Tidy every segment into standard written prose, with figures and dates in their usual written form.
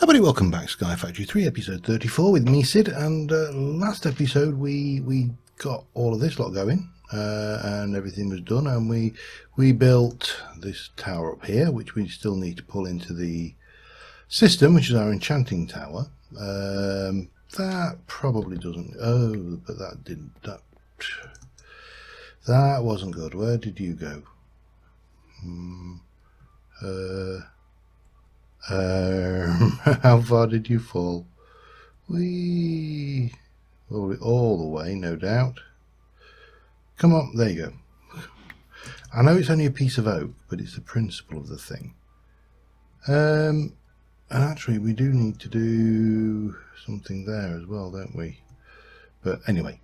Everybody, welcome back. Sky Factory 3, episode 34 with me, Sid. And last episode we got all of this lot going, and everything was done, and we built this tower up here, which we still need to pull into the system, which is our enchanting tower. That probably doesn't. Oh, but that didn't. That wasn't good. Where did you go? How far did you fall? All the way, no doubt. Come on, there you go. I know it's only a piece of oak, but it's the principle of the thing. And actually, we do need to do something there as well, don't we? But anyway,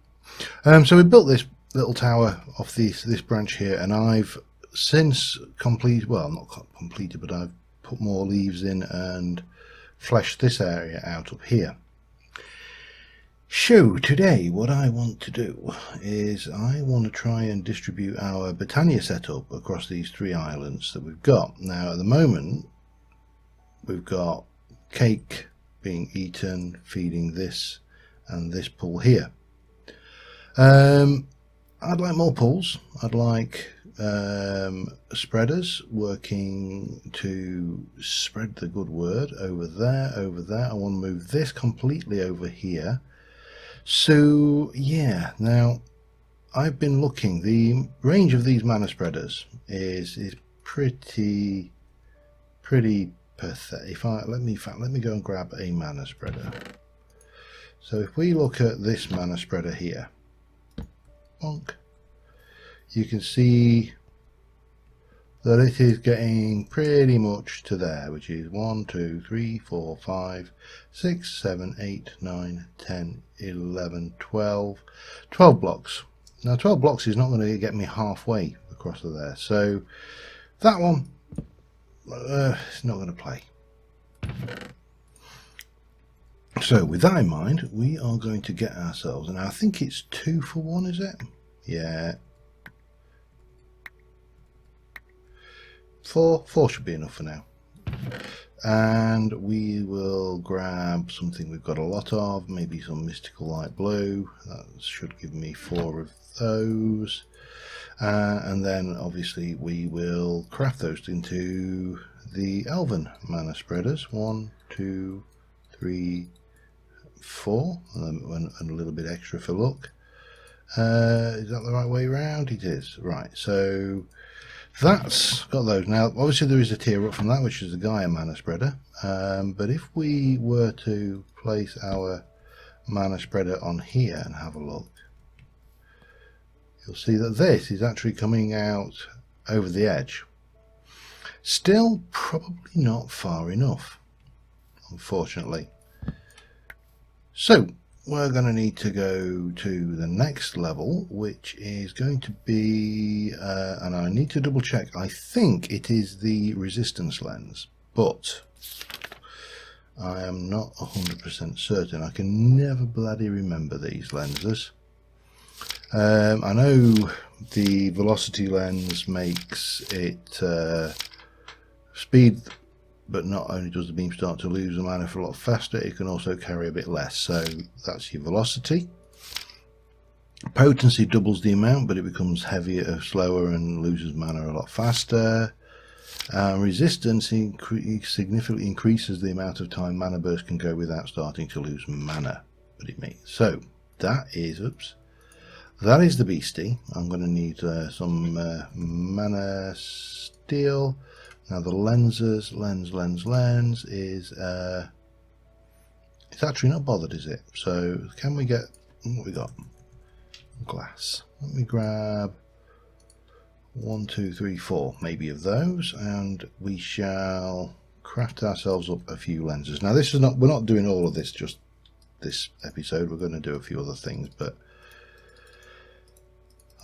so we built this little tower off this branch here, and I've since completed. Well, not completed, but I've put more leaves in and fleshed this area out up here. So today what I want to do is I want to try and distribute our Botania setup across these 3 islands that we've got. Now at the moment we've got cake being eaten, feeding this and this pool here. I'd like more pools. I'd like spreaders working to spread the good word over there. I want to move this completely over here. So yeah, now I've been looking. The range of these mana spreaders is pretty pathetic. Let me go and grab a mana spreader. So if we look at this mana spreader here, bonk, you can see that it is getting pretty much to there, which is 1, 2, 3, 4, 5, 6, 7, 8, 9, 10, 11, 12 blocks. Now 12 blocks is not going to get me halfway across to there, so that one is not going to play. So with that in mind, we are going to get ourselves, and I think it's 2 for 1, is it? Yeah. 4 should be enough for now. And we will grab something we've got a lot of, maybe some mystical light blue. That should give me 4 of those. And then obviously we will craft those into the elven mana spreaders. 1, 2, 3, 4, and a little bit extra for luck. Is that the right way around? It is. Right, so that's got those. Now obviously there is a tier up from that, which is the Gaia mana spreader, but if we were to place our mana spreader on here and have a look, you'll see that this is actually coming out over the edge. Still probably not far enough, unfortunately. So we're going to need to go to the next level, which is going to be, and I need to double check, I think it is the resistance lens, but I am not 100% certain. I can never bloody remember these lenses. I know the velocity lens makes it speed, but not only does the beam start to lose the mana for a lot faster, it can also carry a bit less. So that's your velocity. Potency doubles the amount, but it becomes heavier, slower, and loses mana a lot faster. Resistance significantly increases the amount of time mana burst can go without starting to lose mana. But it means so that is that is the beastie. I'm going to need some mana steel. Now the lenses, lens is it's actually not bothered, is it? So can we get what we got? Glass. Let me grab 1, 2, 3, 4 maybe of those, and we shall craft ourselves up a few lenses. Now this is not, we're not doing all of this just this episode. We're going to do a few other things, but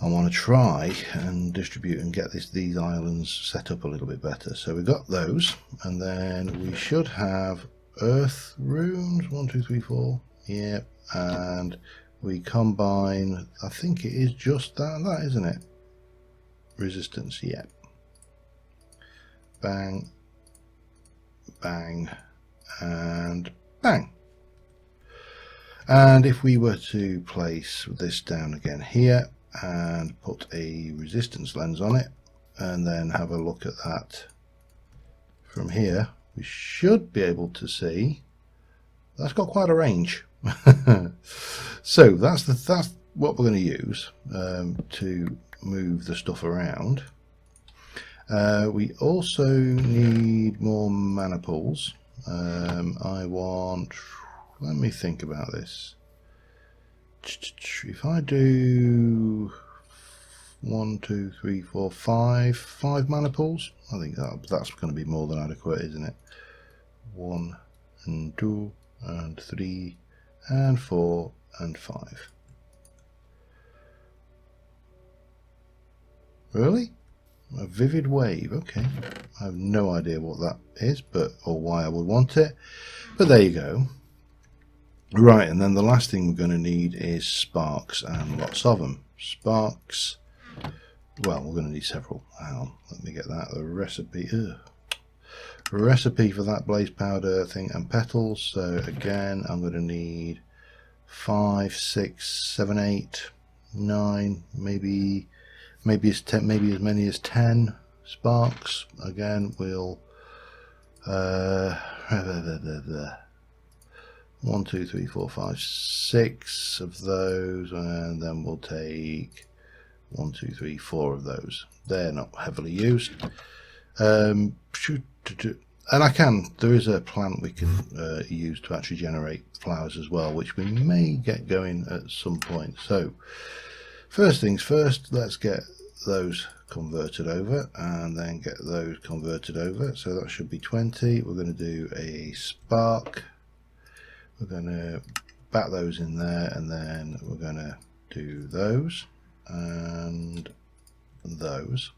I want to try and distribute and get these islands set up a little bit better. So we got those, and then we should have earth runes. 1, 2, 3, 4. Yep, and we combine. I think it is just that isn't it? Resistance. Yep. Bang, bang, and bang. And if we were to place this down again here and put a resistance lens on it and then have a look at that from here, we should be able to see that's got quite a range. So that's what we're going to use to move the stuff around. We also need more mana pools. Let me think about this. If I do 1, 2, 3, 4, 5 mana pools, I think that's going to be more than adequate, isn't it? 1 and 2 and 3 and 4 and 5. Really? A vivid wave, okay. I have no idea what that is, or why I would want it, but there you go. Right, and then the last thing we're going to need is sparks, and lots of them. Sparks, well, we're going to need several. Hang on, let me get that. The recipe for that blaze powder thing, and petals. So again, I'm going to need 5, 6, 7, 8, 9, maybe as 10, maybe as many as 10 sparks. Again, we'll 1, 2, 3, 4, 5, 6 of those, and then we'll take 1, 2, 3, 4 of those. They're not heavily used. And there is a plant we can use to actually generate flowers as well, which we may get going at some point. So first things first, let's get those converted over and then get those converted over. So that should be 20. We're going to do a spark. We're going to bat those in there, and then we're going to do those and those.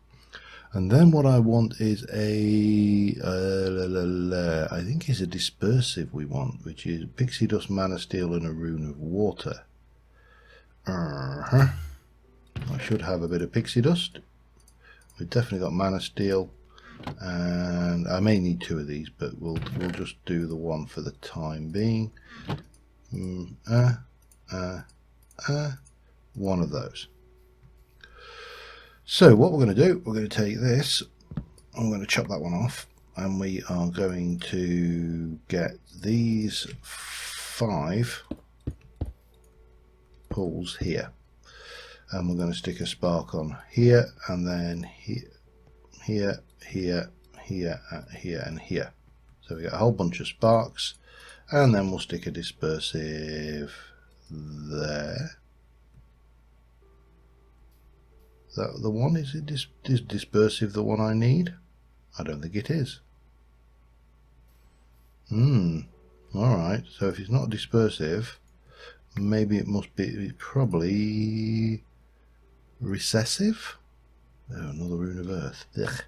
And then what I want is I think it's a dispersive we want, which is pixie dust, mana steel, and a rune of water. I should have a bit of pixie dust. We've definitely got mana steel, and I may need 2 of these, but we'll just do the one for the time being. One of those. So what we're going to do, we're going to take this, I'm going to chop that one off, and we are going to get these 5 pulls here, and we're going to stick a spark on here, and then here, here, and here. So we get a whole bunch of sparks, and then we'll stick a dispersive there. Is that the one? Is it dispersive the one I need? I don't think it is. Alright, so if it's not dispersive, maybe it must be probably recessive. Oh, another rune of earth. Ugh.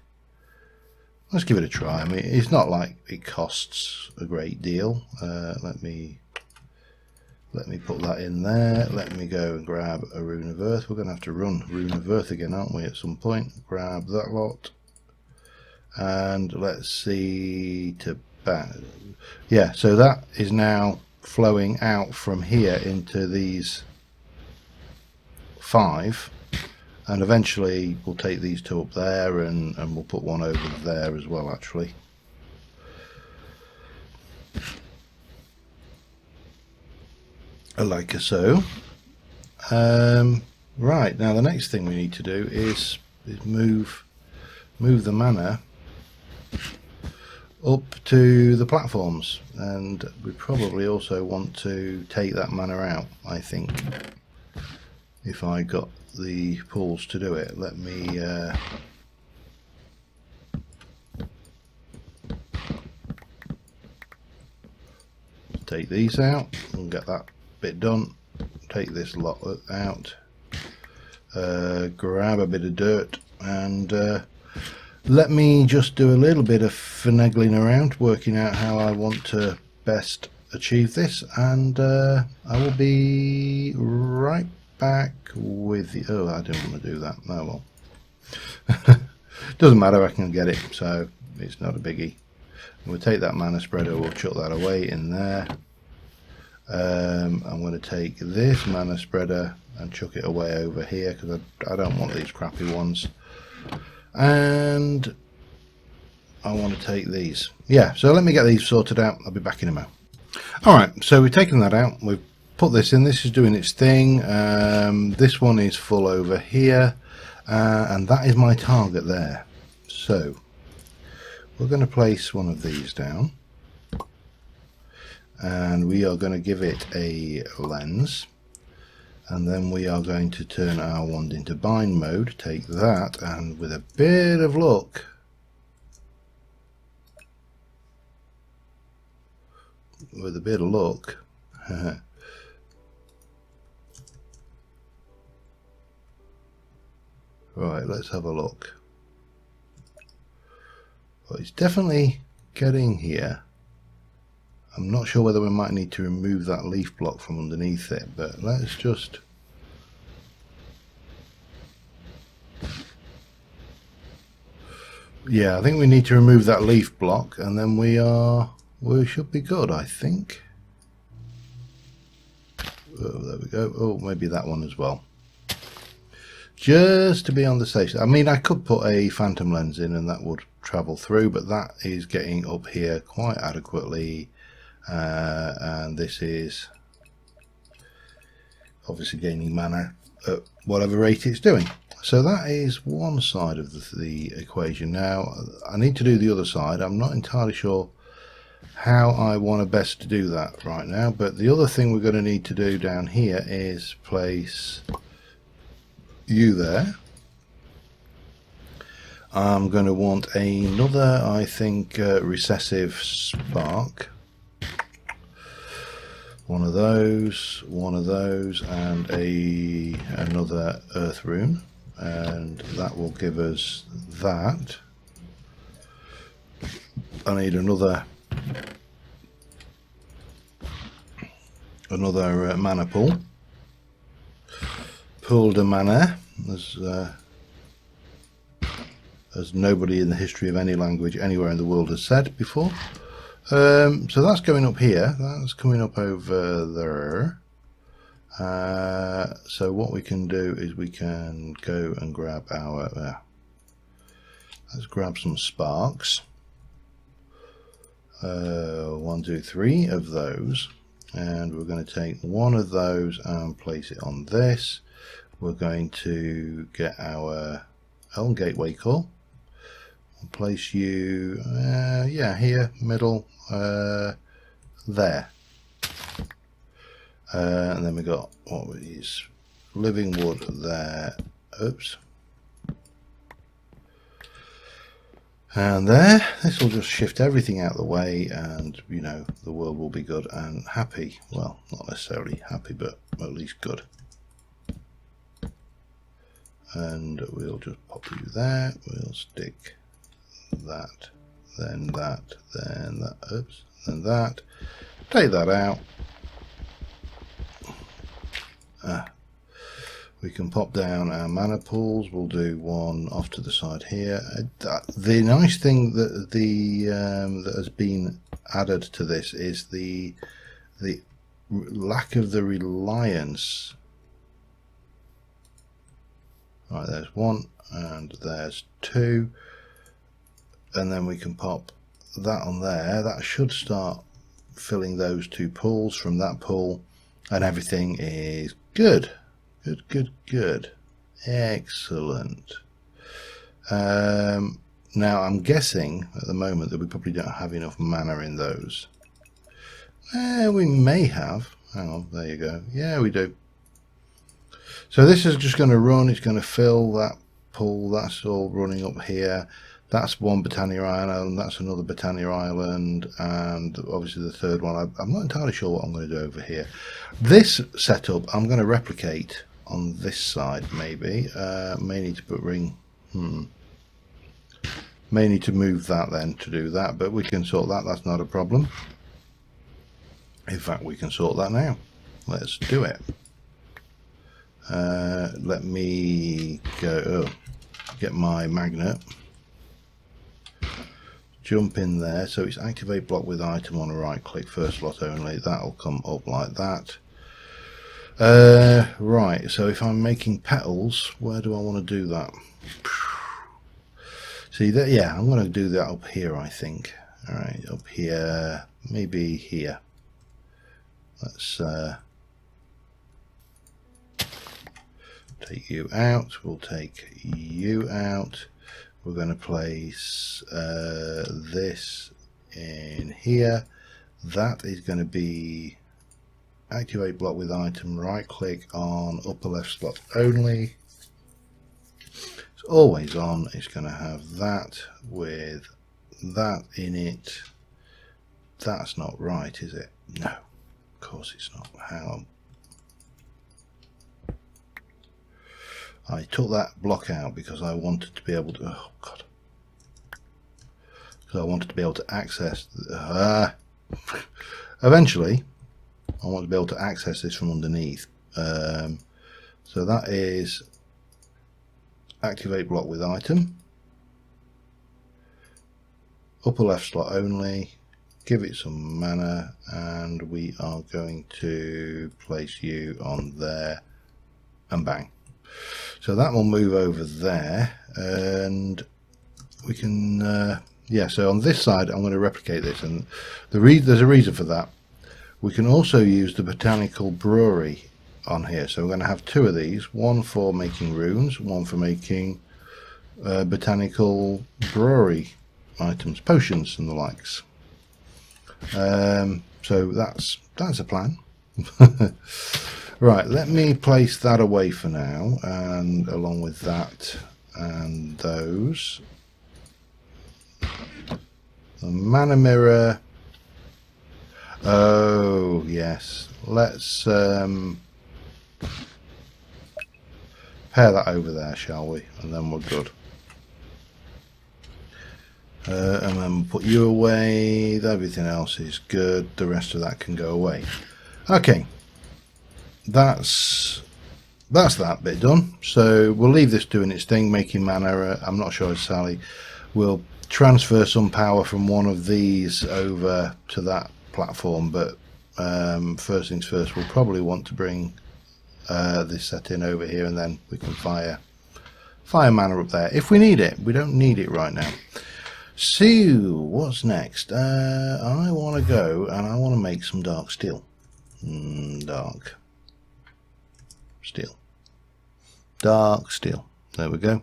Let's give it a try. I mean, it's not like it costs a great deal. Let me put that in there. Let me go and grab a rune of earth. We're going to have to run rune of earth again, aren't we, at some point? Grab that lot. And let's see to bang. Yeah, so that is now flowing out from here into these 5. And eventually we'll take these 2 up there, and we'll put one over there as well, actually. Like so. Right, now the next thing we need to do is move the mana up to the platforms, and we probably also want to take that mana out, I think, if I got the pools to do it. Let me take these out and get that bit done. Take this lot out, grab a bit of dirt, and let me just do a little bit of finagling around, working out how I want to best achieve this, and I will be right back with you. Oh, I didn't want to do that. Oh well. Doesn't matter, I can get it, so it's not a biggie. We'll take that mana spreader, we'll chuck that away in there. I'm going to take this mana spreader and chuck it away over here because I don't want these crappy ones. And I want to take these. Yeah, so let me get these sorted out. I'll be back in a moment. Alright, so we've taken that out. We've put this in. This is doing its thing. This one is full over here. And that is my target there. So we're going to place one of these down. And we are going to give it a lens, and then we are going to turn our wand into bind mode, take that, and with a bit of luck, right, let's have a look. Well, it's definitely getting here. I'm not sure whether we might need to remove that leaf block from underneath it, but let's just... Yeah, I think we need to remove that leaf block, and then we should be good, I think. Oh, there we go. Oh, maybe that one as well. Just to be on the safe side. I mean, I could put a phantom lens in and that would travel through, but that is getting up here quite adequately. And this is obviously gaining mana at whatever rate it's doing. So that is one side of the equation. Now I need to do the other side. I'm not entirely sure how I want to best do that right now, but the other thing we're going to need to do down here is place you there. I'm going to want another, I think, recessive spark. One of those, and another earth rune, and that will give us that. I need another mana pool. Pool de mana, as nobody in the history of any language anywhere in the world has said before. So that's going up here, that's coming up over there. So what we can do is we can go and grab our, let's grab some sparks. 1, 2, 3 of those, and we're going to take one of those and place it on this. We're going to get our Elm Gateway core. We'll place you, yeah, here, middle, there. And then we got what is living wood there. Oops. And there. This will just shift everything out of the way, and you know the world will be good and happy. Well, not necessarily happy, but at least good. And we'll just pop you there. We'll stick that, then that, then that. Oops, then that. Take that out. We can pop down our mana pools. We'll do one off to the side here. The nice thing that that has been added to this is the lack of the reliance. Right, there's one and there's two, and then we can pop that on there. That should start filling those two pools from that pool, and everything is good. Good. Excellent. Now I'm guessing at the moment that we probably don't have enough mana in those. We may have. Hang on, there you go. Yeah, we do. So this is just going to run. It's going to fill that pool. That's all running up here. That's one Britannia Island, that's another Britannia Island, and obviously the third one. I'm not entirely sure what I'm going to do over here. This setup I'm going to replicate on this side, maybe. May need to put ring. May need to move that then to do that, but we can sort that. That's not a problem. In fact, we can sort that now. Let's do it. Let me go get my magnet. jump in there. So it's activate block with item on a right click, first slot only. That'll come up like that. Right, so if I'm making petals, where do I want to do that? See that? Yeah, I'm going to do that up here, I think. All right, up here, maybe here. Let's take you out. We'll take you out. We're going to place this in here. That is going to be activate block with item, right click on upper left slot only. It's always on. It's going to have that with that in it. That's not right, is it? No, of course it's not. Hang on. I took that block out because I wanted to be able to, oh god, because I wanted to be able to access eventually I want to be able to access this from underneath. So that is activate block with item, upper left slot only, give it some mana, and we are going to place you on there, and bang. So that will move over there, and we can yeah, so on this side I'm going to replicate this, and there's a reason for that. We can also use the botanical brewery on here, so we're going to have two of these, one for making runes, one for making botanical brewery items, potions and the likes. So that's a plan. Right, let me place that away for now, and along with that and those, the mana mirror. Oh yes, let's pair that over there, shall we, and then we're good. And then put you away. Everything else is good. The rest of that can go away. Okay, that's that bit done. So we'll leave this doing its thing, making mana. I'm not sure, Sally. We'll transfer some power from one of these over to that platform, but first things first, we'll probably want to bring this setting over here, and then we can fire mana up there if we need it. We don't need it right now. So what's next? I want to go and I want to make some dark steel. Dark steel. There we go.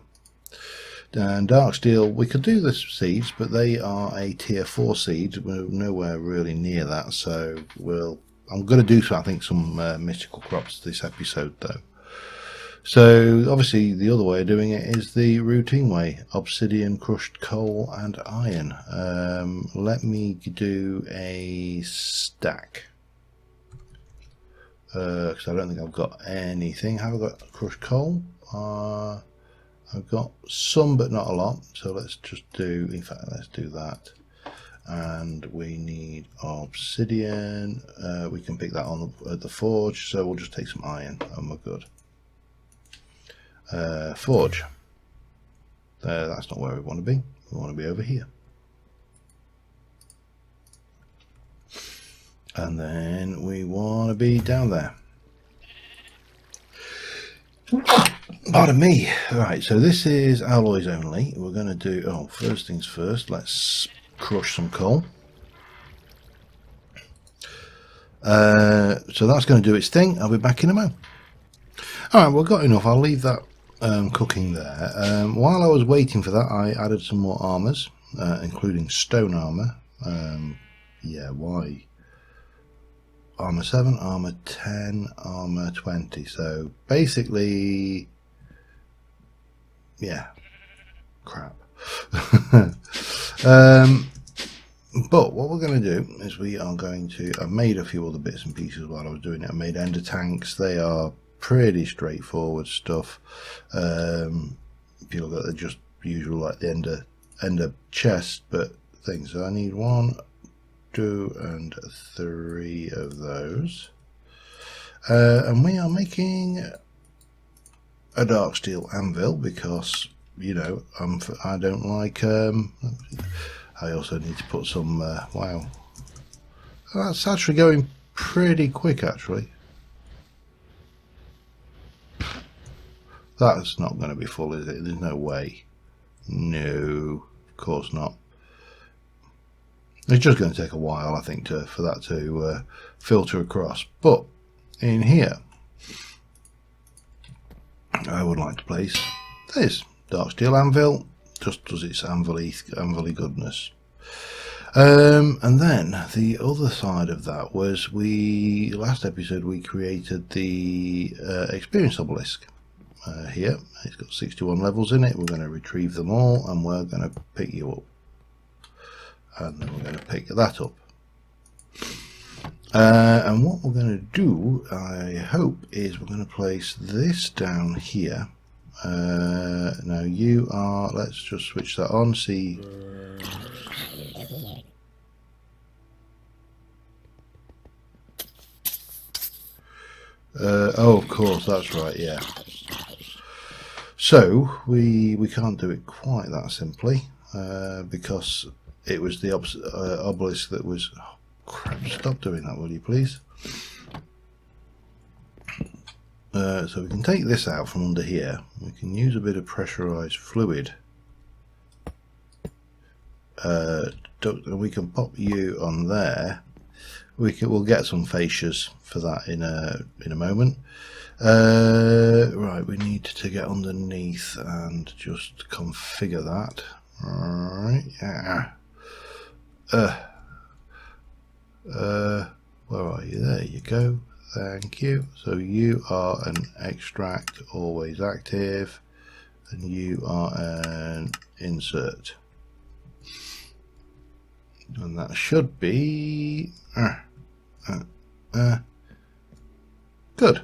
And dark steel, we could do the seeds, but they are a tier 4 seeds. We're nowhere really near that, so I'm going to do I think some mystical crops this episode though. So obviously the other way of doing it is the routine way: obsidian, crushed coal and iron. Let me do a stack, because I don't think I've got anything. Have I got crushed coal? I've got some, but not a lot. So let's just do, in fact, let's do that. And we need obsidian. We can pick that on at the forge. So we'll just take some iron, and we're good. Forge. That's not where we want to be. We want to be over here. And then we want to be down there. Pardon me. Right, so this is alloys only. We're going to do, first things first, let's crush some coal. So that's going to do its thing. I'll be back in a moment. Alright, we've got enough. I'll leave that cooking there. While I was waiting for that, I added some more armors, including stone armor. Yeah, why? Armor 7, armor 10, armor 20. So basically, yeah, crap. But what we're going to do is we are going to, I made a few other bits and pieces while I was doing it. I made ender tanks. They are pretty straightforward stuff. If you look at the just usual, like the ender chest, but things. So I need 1, 2 and 3 of those, and we are making a dark steel anvil because, you know, I don't like I also need to put some, wow. That's actually going pretty quick, actually. That's not going to be full, is it? There's no way. No, of course not. It's just going to take a while, I think, for that to filter across. But in here, I would like to place this dark steel anvil. Just does its anvil-y goodness. And then the other side of that was last episode we created the experience obelisk. Here, it's got 61 levels in it. We're going to retrieve them all, and we're going to pick you up. And then we're going to pick that up. And what we're going to do, I hope, is we're going to place this down here. Now you are, let's just switch that on, see. Oh, of course, that's right, yeah. So we can't do it quite that simply because it was the obelisk that was. Oh, crap! Stop doing that, will you please? So we can take this out from under here. We can use a bit of pressurized fluid. We can pop you on there. We'll get some fascias for that in a moment. Right, we need to get underneath and just configure that. Alright, yeah. Where are you? There you go. Thank you. So you are an extract, always active, and you are an insert. And that should be good.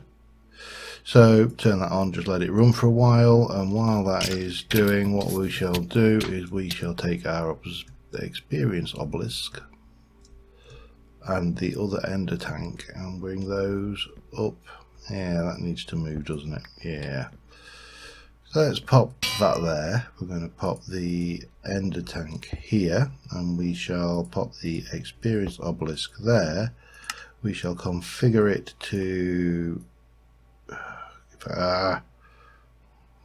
So turn that on, just let it run for a while, and while that is doing, what we shall do is we shall take our experience obelisk and the other ender tank and bring those up. Yeah, that needs to move, doesn't it? Yeah. So let's pop that there. We're going to pop the ender tank here, and we shall pop the experience obelisk there. We shall configure it to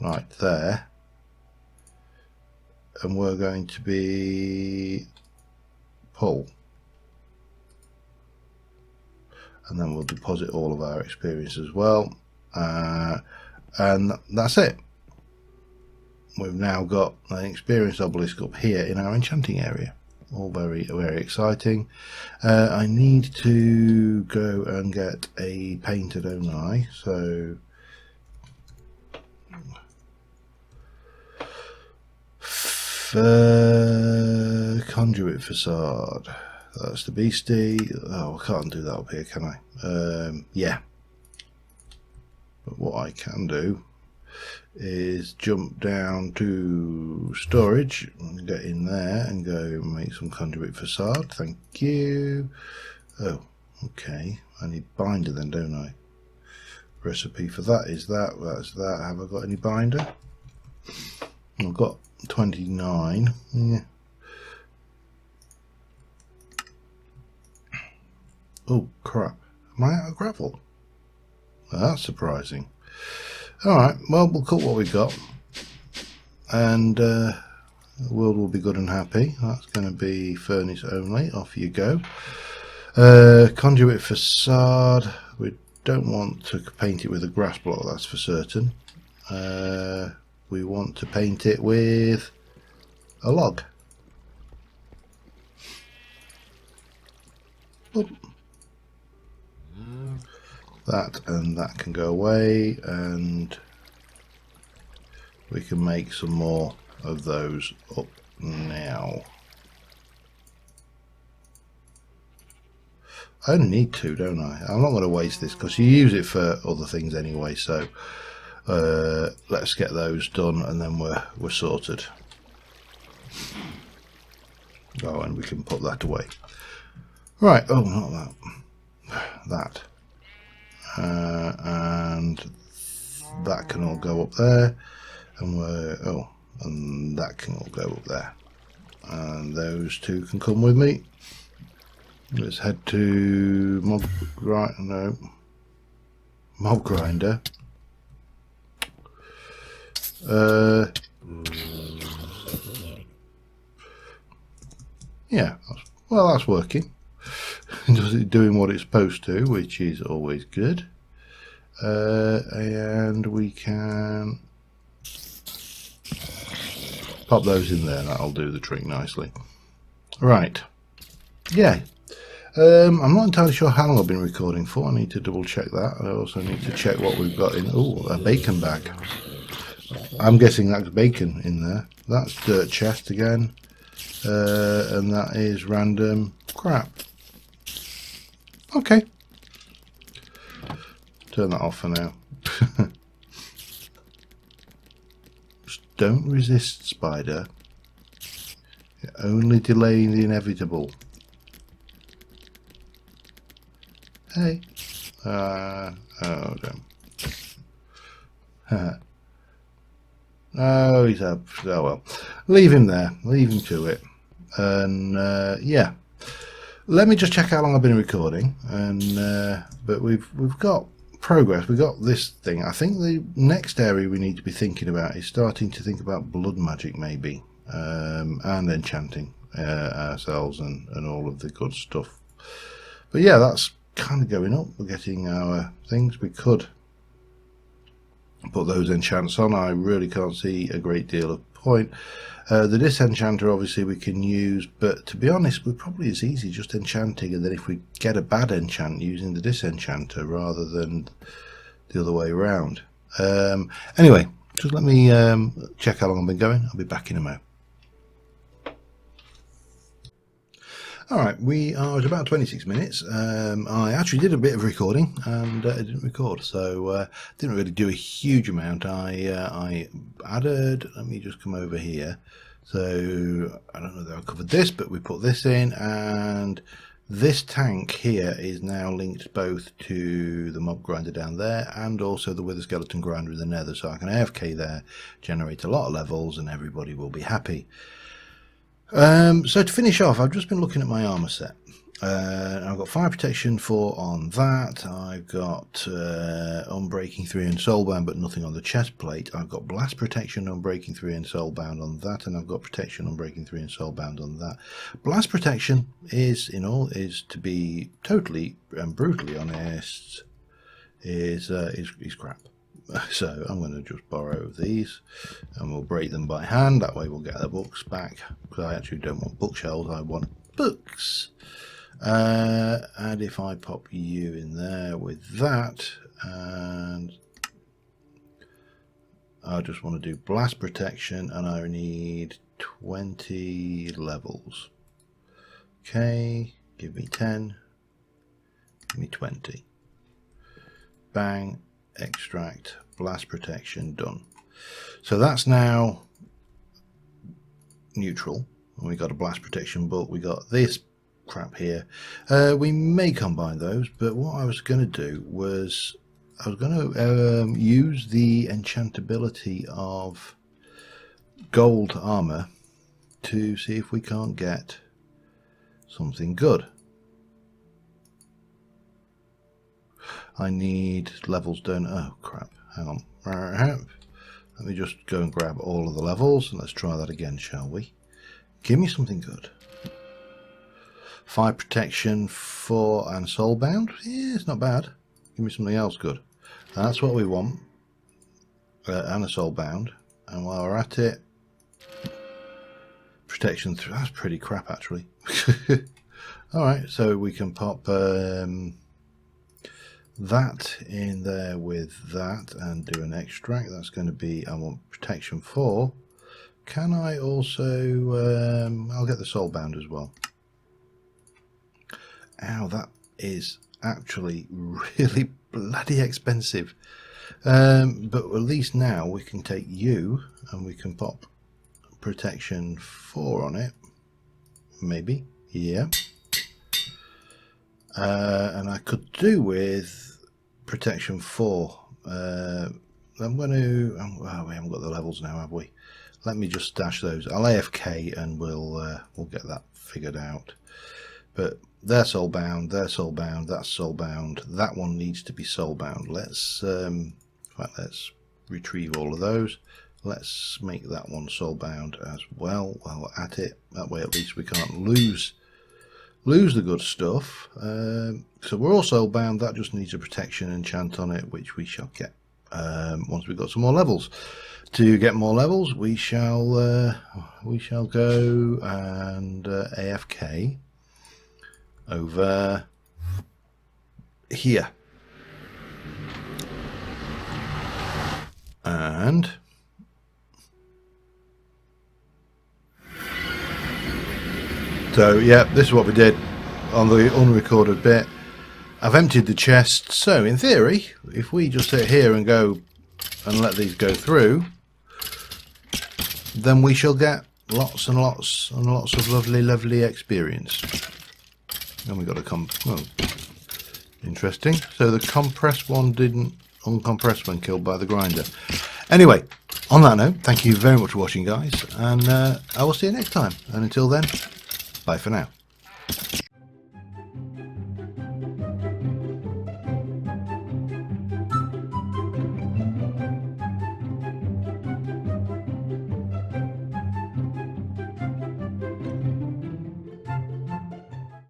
right there, and we're going to be pull, and then we'll deposit all of our experience as well, and that's it. We've now got an experience obelisk up here in our enchanting area. All very, very exciting. I need to go and get a painter, don't I? So conduit facade. That's the beastie. Oh, I can't do that up here, can I? Yeah. But what I can do is jump down to storage and get in there and go make some conduit facade. Thank you. Oh, okay. I need binder then, don't I? Recipe for that is that. That's that. Have I got any binder? I've got 29. Yeah. Oh crap. Am I out of gravel? That's surprising. Alright, well, we'll cut what we got, and the world will be good and happy. That's going to be furnace only. Off you go. Conduit facade. We don't want to paint it with a grass block, that's for certain. We want to paint it with a log. Oop. That and that can go away, and we can make some more of those up now. I only need 2, don't I? I'm not going to waste this because you use it for other things anyway, so let's get those done and then we're sorted. Oh, and we can put that away. Right, oh, not that. That. And that can all go up there, and and that can all go up there. And those two can come with me. Let's head to mob grinder. Yeah, well, that's working. It's doing what it's supposed to, which is always good. And we can pop those in there. That'll do the trick nicely. Right. Yeah. I'm not entirely sure how long I've been recording for. I need to double check that. I also need to check what we've got in. Oh, a bacon bag. I'm guessing that's bacon in there. That's dirt chest again. And that is random crap. Okay. Turn that off for now. Just don't resist, spider. You're only delaying the inevitable. Hey. Oh, damn. Oh, he's up. Oh, well. Leave him there. Leave him to it. And, yeah. Let me just check how long I've been recording. And, but we've got progress. We've got this thing. I think the next area we need to be thinking about is starting to think about blood magic, maybe. And enchanting ourselves and all of the good stuff. But, yeah, that's kind of going up. We're getting our things. We could put those enchants on. I really can't see a great deal of point. The disenchanter obviously we can use, but to be honest, we're probably as easy just enchanting, and then if we get a bad enchant, using the disenchanter rather than the other way around. Anyway, just let me check how long I've been going. I'll be back in a moment. Alright, we are at about 26 minutes. I actually did a bit of recording and it didn't record, so didn't really do a huge amount. I added, let me just come over here. So I don't know that I covered this, but we put this in, and this tank here is now linked both to the mob grinder down there and also the wither skeleton grinder in the nether, so I can AFK there, generate a lot of levels, and everybody will be happy. So to finish off, I've just been looking at my armor set. I've got fire protection 4 on that. I've got unbreaking 3 and soulbound, but nothing on the chest plate. I've got blast protection, unbreaking 3 and soulbound on that, and I've got protection, unbreaking 3 and soulbound on that. Blast protection is, to be totally and brutally honest, is crap. So I'm going to just borrow these and we'll break them by hand. That way we'll get the books back, because I actually don't want bookshelves, I want books. And if I pop you in there with that, and I just want to do blast protection, and I need 20 levels. Okay, give me 10, give me 20. Bang. Extract, blast protection, done. So that's now neutral. We got a blast protection book, we got this crap here. We may combine those, but what I was going to do was I was going to use the enchantability of gold armor to see if we can't get something good. I need levels done. Oh crap, hang on. Let me just go and grab all of the levels and let's try that again, shall we? Give me something good. Fire protection 4 and soulbound. Yeah, it's not bad. Give me something else good. That's what we want. And a soulbound. And while we're at it, protection 3. That's pretty crap actually. Alright, so we can pop that in there with that and do an extract. That's going to be, I want protection 4. Can I also I'll get the soulbound as well. Ow, that is actually really bloody expensive, but at least now we can take you and we can pop protection 4 on it, maybe. Yeah. And I could do with protection 4. I'm going to, oh, we haven't got the levels now, have we? let me just stash those. I'll AFK and we'll get that figured out. But they're soulbound, they're soulbound, that's soulbound. That one needs to be soulbound. Let's in fact, let's retrieve all of those. Let's make that one soulbound as well while we're at it. That way at least we can't lose the good stuff. So we're all soulbound. That just needs a protection enchant on it, which we shall get once we've got some more levels. To get more levels, we shall go and AFK over here, and so yeah, this is what we did on the unrecorded bit. I've emptied the chest, so in theory, if we just sit here and go and let these go through, then we shall get lots and lots and lots of lovely experience. And we got a interesting. So the compressed one didn't uncompress when killed by the grinder. Anyway, on that note, thank you very much for watching, guys, and I will see you next time. And until then, bye for now.